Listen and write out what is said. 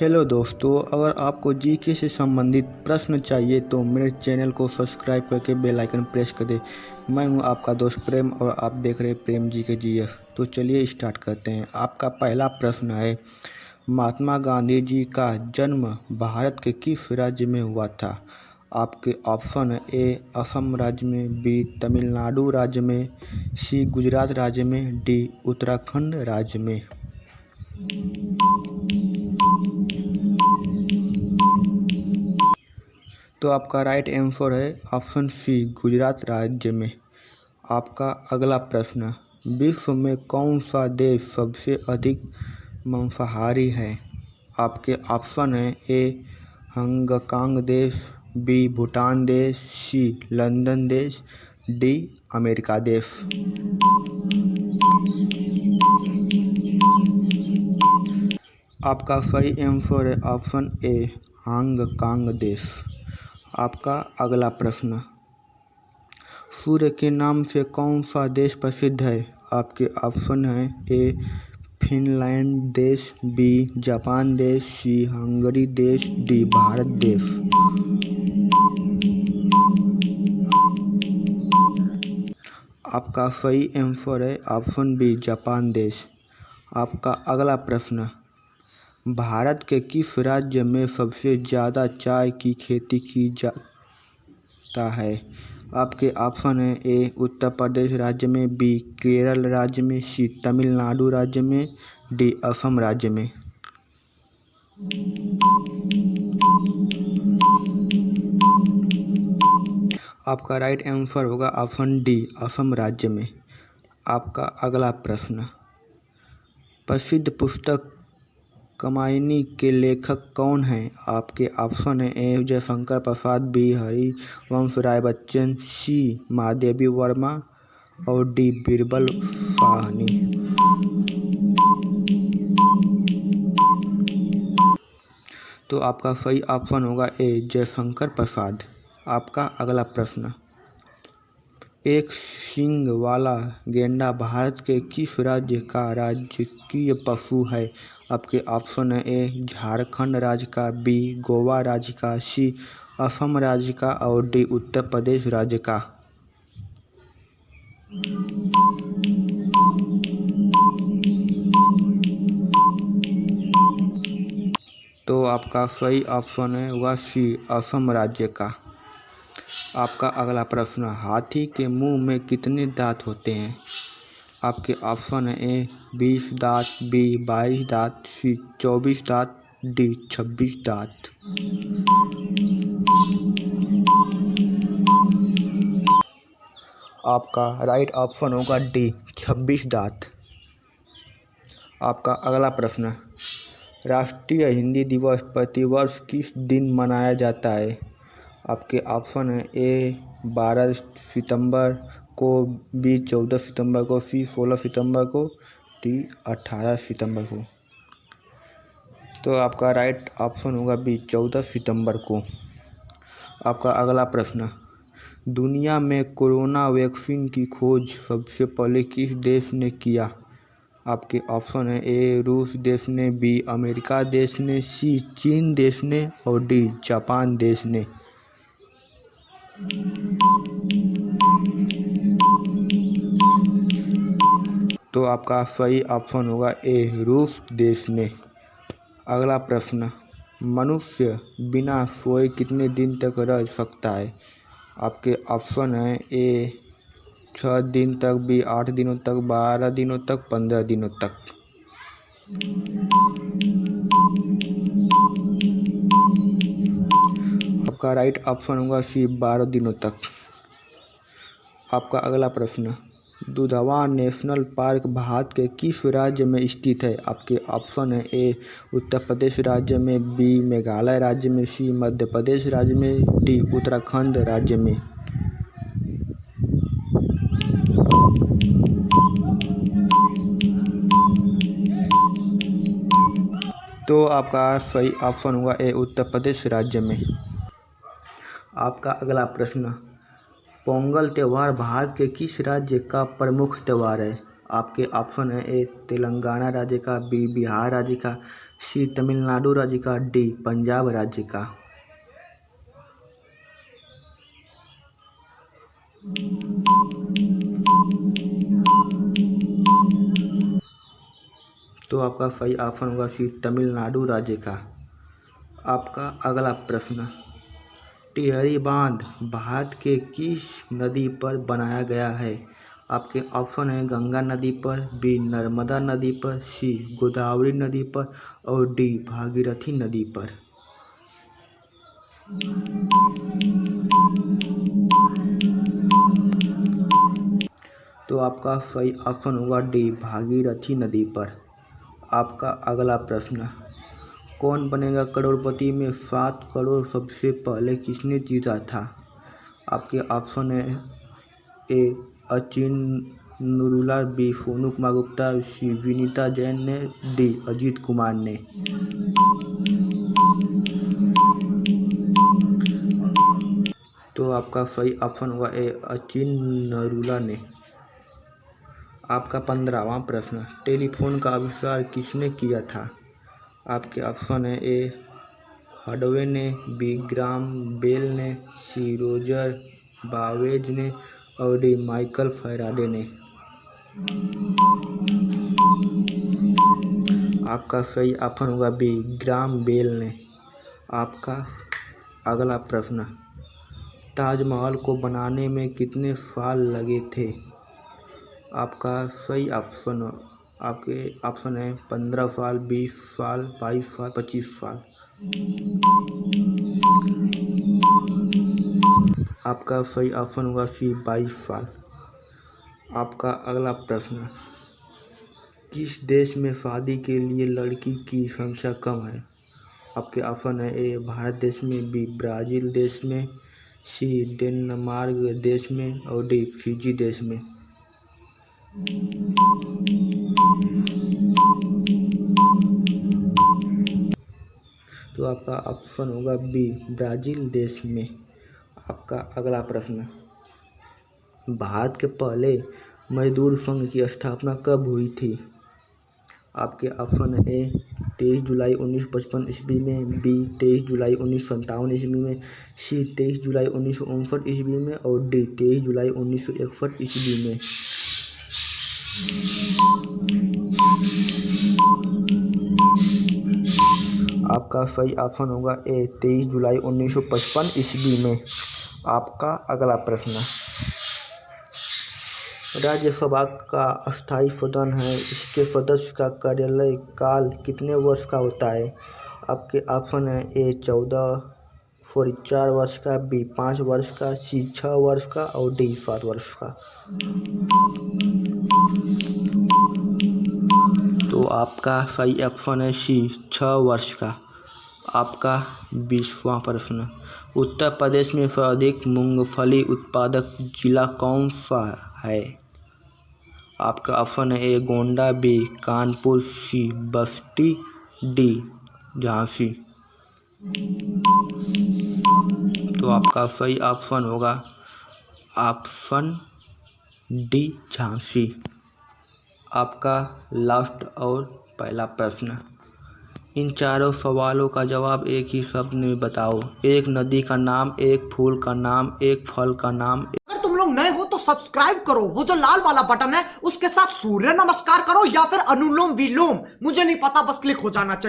Hello दोस्तों, अगर आपको जीके से संबंधित प्रश्न चाहिए तो मेरे चैनल को सब्सक्राइब करके बेल आइकन प्रेस कर दें। मैं हूं आपका दोस्त प्रेम और आप देख रहे हैं प्रेम जी के जीएफ। तो चलिए स्टार्ट करते हैं। आपका पहला प्रश्न है, महात्मा गांधी जी का जन्म भारत के किस राज्य में हुआ था? आपके ऑप्शन है ए असम राज्य में, बी तमिलनाडु राज्य में, सी गुजरात राज्य में, डी उत्तराखंड राज्य में। तो आपका राइट आंसर है ऑप्शन सी गुजरात राज्य में। आपका अगला प्रश्न, विश्व में कौन सा देश सबसे अधिक मांसाहारी है? आपके ऑप्शन है ए हांगकांग देश, बी भूटान देश, सी लंदन देश, डी अमेरिका देश। आपका सही आंसर है ऑप्शन ए हांगकांग देश। आपका अगला प्रश्न, सूर्य के नाम से कौन सा देश प्रसिद्ध है? आपके ऑप्शन है ए फिनलैंड देश, बी जापान देश, सी हंगरी देश, डी भारत देश। आपका सही आंसर है ऑप्शन बी जापान देश। आपका अगला प्रश्न, भारत के किस राज्य में सबसे ज़्यादा चाय की खेती की जाता है? आपके ऑप्शन है ए उत्तर प्रदेश राज्य में, बी केरल राज्य में, सी तमिलनाडु राज्य में, डी असम राज्य में। आपका राइट आंसर होगा ऑप्शन डी असम राज्य में। आपका अगला प्रश्न, प्रसिद्ध पुस्तक कामायनी के लेखक कौन हैं? आपके ऑप्शन है ए जयशंकर प्रसाद, बी हरिवंश राय बच्चन, सी महादेवी वर्मा और डी बीरबल साहनी। तो आपका सही ऑप्शन होगा ए जयशंकर प्रसाद। आपका अगला प्रश्न, एक सींग वाला गैंडा भारत के किस राज्य का राजकीय पशु है? आपके ऑप्शन है ए झारखंड राज्य का, बी गोवा राज्य का, सी असम राज्य का और डी उत्तर प्रदेश राज्य का। तो आपका सही ऑप्शन है वह सी असम राज्य का। आपका अगला प्रश्न, हाथी के मुंह में कितने दांत होते हैं? आपके ऑप्शन है ए 20 दांत, बी 22 दांत, सी 24 दांत, डी 26 दांत। आपका राइट ऑप्शन होगा डी 26 दांत। आपका अगला प्रश्न, राष्ट्रीय हिंदी दिवस प्रतिवर्ष किस दिन मनाया जाता है? आपके ऑप्शन है ए 12 सितंबर को, बी 14 सितंबर को, सी 16 सितंबर को, डी 18 सितंबर को। तो आपका राइट ऑप्शन होगा बी 14 सितंबर को। आपका अगला प्रश्न, दुनिया में कोरोना वैक्सीन की खोज सबसे पहले किस देश ने किया? आपके ऑप्शन है ए रूस देश ने, बी अमेरिका देश ने, सी चीन देश ने और डी जापान देश ने। तो आपका सही ऑप्शन होगा ए रूस देश ने। अगला प्रश्न, मनुष्य बिना सोए कितने दिन तक रह सकता है? आपके ऑप्शन है ए 6 दिन तक, बी 8 दिनों तक, 12 दिनों तक, 15 दिनों तक। आपका राइट ऑप्शन होगा सी 12 दिनों तक। आपका अगला प्रश्न, दुधवा नेशनल पार्क भारत के किस राज्य में स्थित है? आपके ऑप्शन है ए उत्तर प्रदेश राज्य में, बी मेघालय राज्य में, सी मध्य प्रदेश राज्य में, डी उत्तराखंड राज्य में। तो आपका सही ऑप्शन होगा ए उत्तर प्रदेश राज्य में। आपका अगला प्रश्न, पोंगल त्यौहार भारत के किस राज्य का प्रमुख त्यौहार है? आपके ऑप्शन है ए तेलंगाना राज्य का, बी बिहार राज्य का, सी तमिलनाडु राज्य का, डी पंजाब राज्य का। तो आपका सही ऑप्शन होगा सी तमिलनाडु राज्य का। आपका अगला प्रश्न, टिहरी बांध भारत के किस नदी पर बनाया गया है? आपके ऑप्शन है गंगा नदी पर, बी नर्मदा नदी पर, सी गोदावरी नदी पर और डी भागीरथी नदी पर। तो आपका सही ऑप्शन होगा डी भागीरथी नदी पर। आपका अगला प्रश्न, कौन बनेगा करोड़पति में 7 करोड़ सबसे पहले किसने जीता था? आपके ऑप्शन है ए अचिन नुरुला, बी सोनू कुमार गुप्ता, सी विनीता जैन ने, डी अजीत कुमार ने। तो आपका सही ऑप्शन होगा ए अचिन नरुला ने। आपका 15वां प्रश्न, टेलीफोन का आविष्कार किसने किया था? आपके ऑप्शन है ए हडवे ने, बी ग्राम बेल ने, सी रोजर बावेज ने और डी माइकल फैराडे ने। आपका सही ऑप्शन होगा बी ग्राम बेल ने। आपका अगला प्रश्न, ताजमहल को बनाने में कितने साल लगे थे? आपका सही ऑप्शन, आपके ऑप्शन है 15 साल, 20 साल, 22 साल, 25 साल। आपका सही ऑप्शन होगा सी 22 साल। आपका अगला प्रश्न, किस देश में शादी के लिए लड़की की संख्या कम है? आपके ऑप्शन है ए भारत देश में, बी ब्राज़ील देश में, सी डेनमार्क देश में और डी फिजी देश में। तो आपका ऑप्शन होगा बी ब्राज़ील देश में। आपका अगला प्रश्न, भारत के पहले मजदूर संघ की स्थापना कब हुई थी? आपके ऑप्शन है ए 23 जुलाई 1955 ईस्वी में, बी 23 जुलाई 1957 ईस्वी में, सी 23 जुलाई 1959 ईस्वी में और डी 23 जुलाई 1961 ईस्वी में। आपका सही ऑप्शन होगा ए 23 जुलाई 1955 ईस्वी में। आपका अगला प्रश्न, राज्यसभा का अस्थायी सदन है, इसके सदस्य का कार्यकाल काल कितने वर्ष का होता है? आपके ऑप्शन है ए 4 वर्ष का, बी 5 वर्ष का, सी 6 वर्ष का और डी 7 वर्ष का। तो आपका सही ऑप्शन है सी 6 वर्ष का। आपका 20वां प्रश्न, उत्तर प्रदेश में सर्वाधिक मूंगफली उत्पादक जिला कौन सा है? आपका ऑप्शन है ए गोंडा, बी कानपुर, सी बस्ती, डी झांसी। तो आपका सही ऑप्शन होगा ऑप्शन डी झांसी। आपका लास्ट और पहला प्रश्न, इन चारों सवालों का जवाब एक ही शब्द में बताओ। एक नदी का नाम, एक फूल का नाम, एक फल का नाम। अगर तुम लोग नए हो तो सब्सक्राइब करो, वो जो लाल वाला बटन है उसके साथ सूर्य नमस्कार करो या फिर अनुलोम विलोम, मुझे नहीं पता, बस क्लिक हो जाना चाहिए।